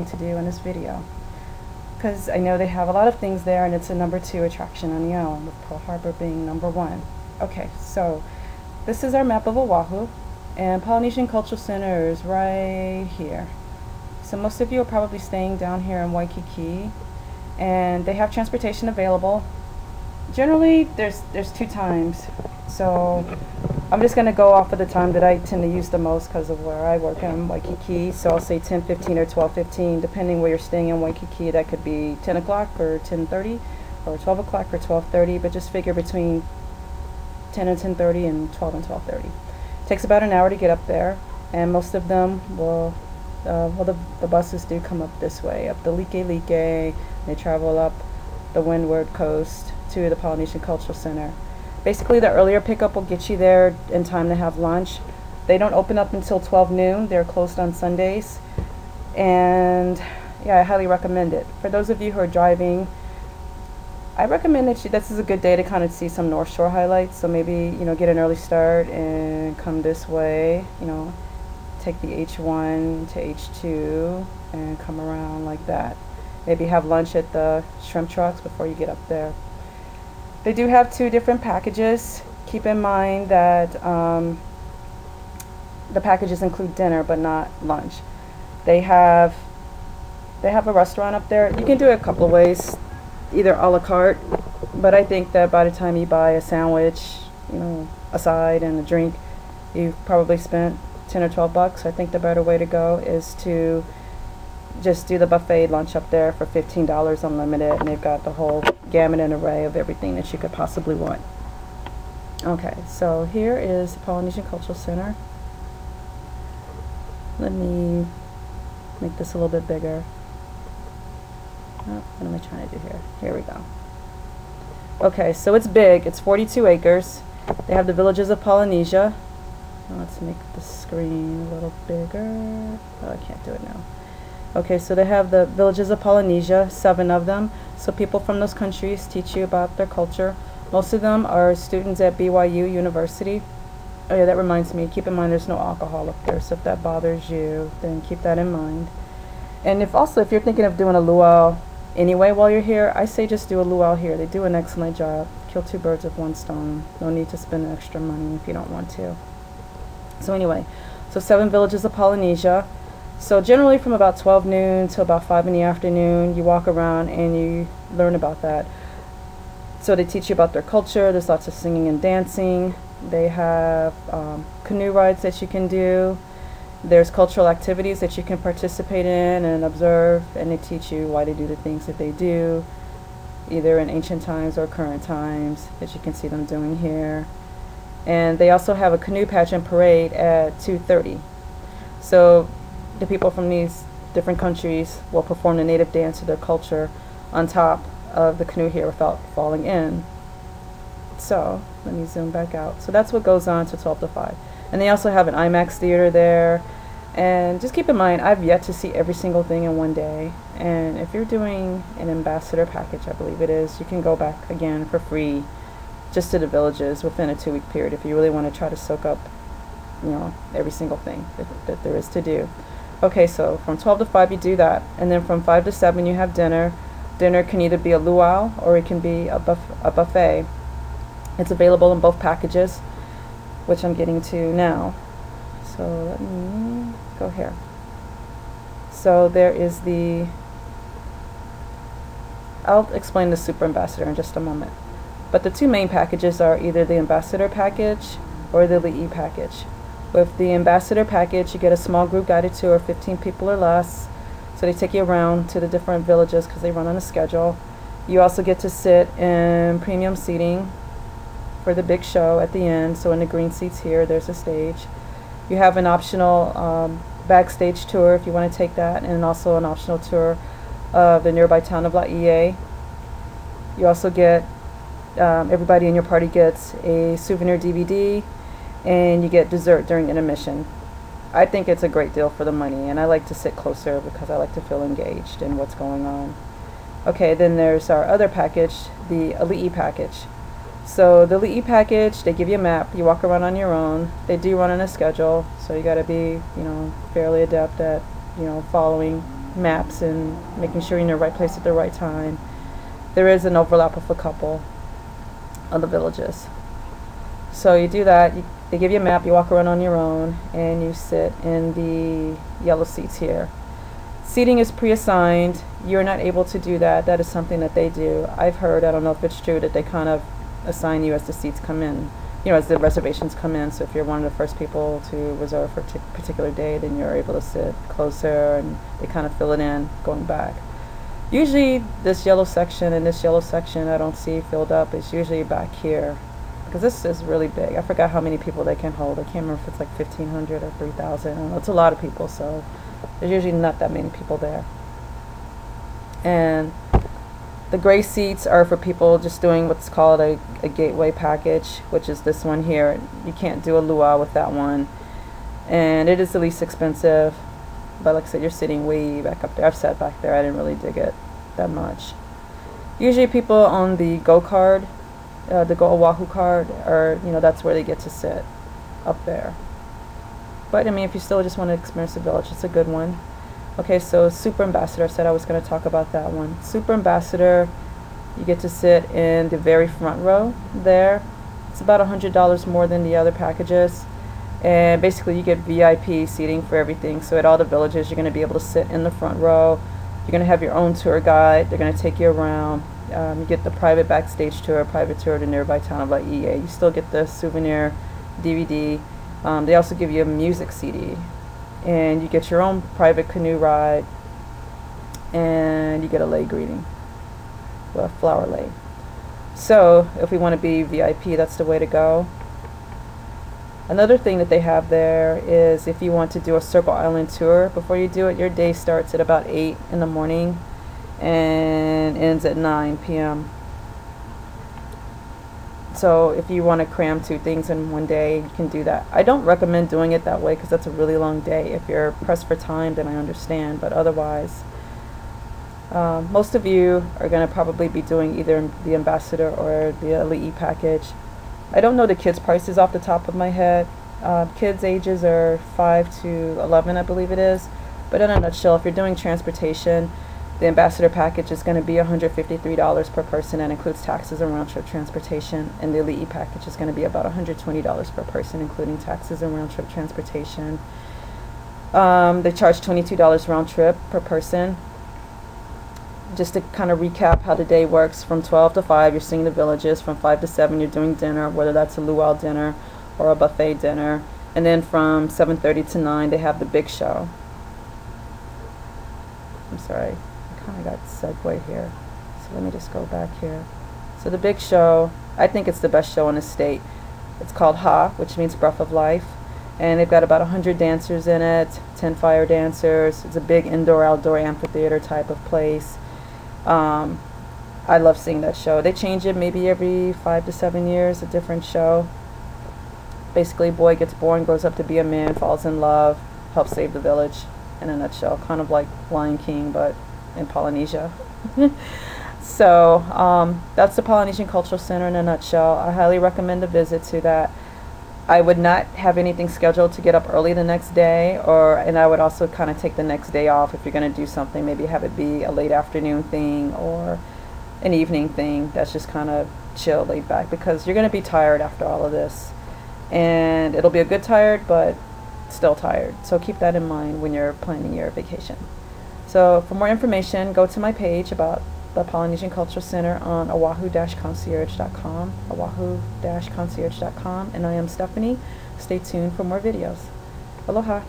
going to do in this video, because I know they have a lot of things there, and it's a #2 attraction on the island, with Pearl Harbor being #1. Okay, so this is our map of Oahu, and Polynesian Cultural Center is right here. So most of you are probably staying down here in Waikiki, and they have transportation available. Generally, there's 2 times, so I'm just going to go off of the time that I tend to use the most because of where I work in Waikiki. So I'll say 10:15 or 12:15, depending where you're staying in Waikiki. That could be 10 o'clock or 10:30 or 12 o'clock or 12:30, but just figure between 10 and 10:30 and 12 and 12:30. Takes about an hour to get up there, and most of them will, the buses do come up this way, up the Like Like. They travel up the Windward Coast to the Polynesian Cultural Center. Basically, the earlier pickup will get you there in time to have lunch. They don't open up until 12 noon. They're closed on Sundays. And yeah, I highly recommend it. For those of you who are driving, I recommend that this is a good day to kind of see some North Shore highlights. So maybe, get an early start and come this way, take the H1 to H2 and come around like that. Maybe have lunch at the shrimp trucks before you get up there. They do have 2 different packages. Keep in mind that the packages include dinner but not lunch. They have a restaurant up there. You can do it a couple of ways, either a la carte, but I think that by the time you buy a sandwich, a side and a drink, you've probably spent 10 or 12 bucks. I think the better way to go is to just do the buffet lunch up there for $15 unlimited, and they've got the whole gamut and array of everything that you could possibly want. Okay, so here is the Polynesian Cultural Center. Let me make this a little bit bigger. Oh, what am I trying to do here? Here we go. Okay, so it's big. It's 42 acres. They have the Villages of Polynesia. Let's make the screen a little bigger. Oh, I can't do it now. Okay, so they have the Villages of Polynesia, 7 of them. So people from those countries teach you about their culture. Most of them are students at BYU University. Oh yeah, that reminds me, keep in mind there's no alcohol up there, so if that bothers you, then keep that in mind. And if you're thinking of doing a luau anyway while you're here, I say just do a luau here. They do an excellent job. Kill 2 birds with 1 stone. No need to spend extra money if you don't want to. So anyway, so 7 Villages of Polynesia. So generally from about 12 noon to about 5 in the afternoon, you walk around and you learn about that. So they teach you about their culture. There's lots of singing and dancing. They have canoe rides that you can do. There's cultural activities that you can participate in and observe, and they teach you why they do the things that they do, either in ancient times or current times, that you can see them doing here. And they also have a canoe pageant parade at 2:30. So the people from these different countries will perform the native dance of their culture on top of the canoe here without falling in. So let me zoom back out. So that's what goes on to 12 to 5. And they also have an IMAX theater there. And just keep in mind, I've yet to see every single thing in one day. And if you're doing an ambassador package, I believe it is, you can go back again for free just to the villages within a 2-week period if you really want to try to soak up, every single thing that there is to do. Okay, so from 12 to 5 you do that, and then from 5 to 7 you have dinner. Dinner can either be a luau or it can be a buffet. It's available in both packages, which I'm getting to now. So let me go here. So there is I'll explain the Super Ambassador in just a moment. But the 2 main packages are either the Ambassador package or the Li'i package. With the Ambassador package, you get a small group guided tour, 15 people or less. So they take you around to the different villages because they run on a schedule. You also get to sit in premium seating for the big show at the end. So in the green seats here, there's a stage. You have an optional backstage tour if you want to take that, and also an optional tour of the nearby town of Laie. You also get, everybody in your party gets a souvenir DVD, and you get dessert during intermission. I think it's a great deal for the money, and I like to sit closer because I like to feel engaged in what's going on. Okay, then there's our other package, the Li'i package. So the Li'i package, they give you a map. You walk around on your own. They do run on a schedule, so you got to be, fairly adept at, following maps and making sure you're in the right place at the right time. There is an overlap of a couple of the villages. So you do that, they give you a map, you walk around on your own, and you sit in the yellow seats here. Seating is pre-assigned. You're not able to do that. That is something that they do. I've heard, I don't know if it's true, that they kind of assign you as the seats come in, you know, as the reservations come in. So if you're one of the first people to reserve for a particular day, then you're able to sit closer, and they kind of fill it in going back. Usually this yellow section and this yellow section I don't see filled up. It's usually back here, because this is really big. I forgot how many people they can hold. I can't remember if it's like 1,500 or 3,000. I don't know. It's a lot of people, so there's usually not that many people there. And the gray seats are for people just doing what's called a gateway package, which is this one here. You can't do a luau with that one, and it is the least expensive, but like I said, you're sitting way back up there. I've sat back there. I didn't really dig it that much. Usually people on the Go card, the Go Oahu card, are, you know, that's where they get to sit up there. But I mean, if you still just want to experience the village, it's a good one. Okay, so Super Ambassador, I said I was going to talk about that one. Super Ambassador, you get to sit in the very front row there. It's about $100 more than the other packages. And basically you get VIP seating for everything. So at all the villages, you're going to be able to sit in the front row. You're going to have your own tour guide. They're going to take you around. You get the private backstage tour, private tour to nearby town of Laie. You still get the souvenir DVD. They also give you a music CD. And you get your own private canoe ride, and you get a lei greeting, a flower lei. So if we want to be VIP, that's the way to go. Another thing that they have there is if you want to do a Circle Island tour, before you do it, your day starts at about 8 in the morning and ends at 9 p.m. So if you want to cram 2 things in one day, you can do that. I don't recommend doing it that way because that's a really long day. If you're pressed for time, then I understand, but otherwise, most of you are going to probably be doing either the Ambassador or the Ali'i package. I don't know the kids' prices off the top of my head. Kids' ages are 5 to 11, I believe it is. But in a nutshell, if you're doing transportation, the Ambassador package is going to be $153 per person. That includes taxes and round-trip transportation. And the Ali'i package is going to be about $120 per person, including taxes and round-trip transportation. They charge $22 round-trip per person. Just to kind of recap how the day works, from 12 to 5, you're seeing the villages. From 5 to 7, you're doing dinner, whether that's a luau dinner or a buffet dinner. And then from 7:30 to 9, they have the big show. I'm sorry. Kind of got segue here, so let me just go back here. So the big show, I think it's the best show in the state. It's called Ha, which means Breath of Life, and they've got about 100 dancers in it, 10 fire dancers. It's a big indoor-outdoor amphitheater type of place. I love seeing that show. They change it maybe every 5 to 7 years, a different show. Basically, a boy gets born, grows up to be a man, falls in love, helps save the village, in a nutshell. Kind of like Lion King, but in Polynesia. So that's the Polynesian Cultural Center in a nutshell. I highly recommend a visit to that. I would not have anything scheduled to get up early the next day, and I would also kind of take the next day off if you're going to do something. Maybe have it be a late afternoon thing or an evening thing that's just kind of chill, laid back, because you're going to be tired after all of this. And it'll be a good tired, but still tired. So keep that in mind when you're planning your vacation. So for more information, go to my page about the Polynesian Cultural Center on oahu-concierge.com, oahu-concierge.com, and I am Stephanie. Stay tuned for more videos. Aloha.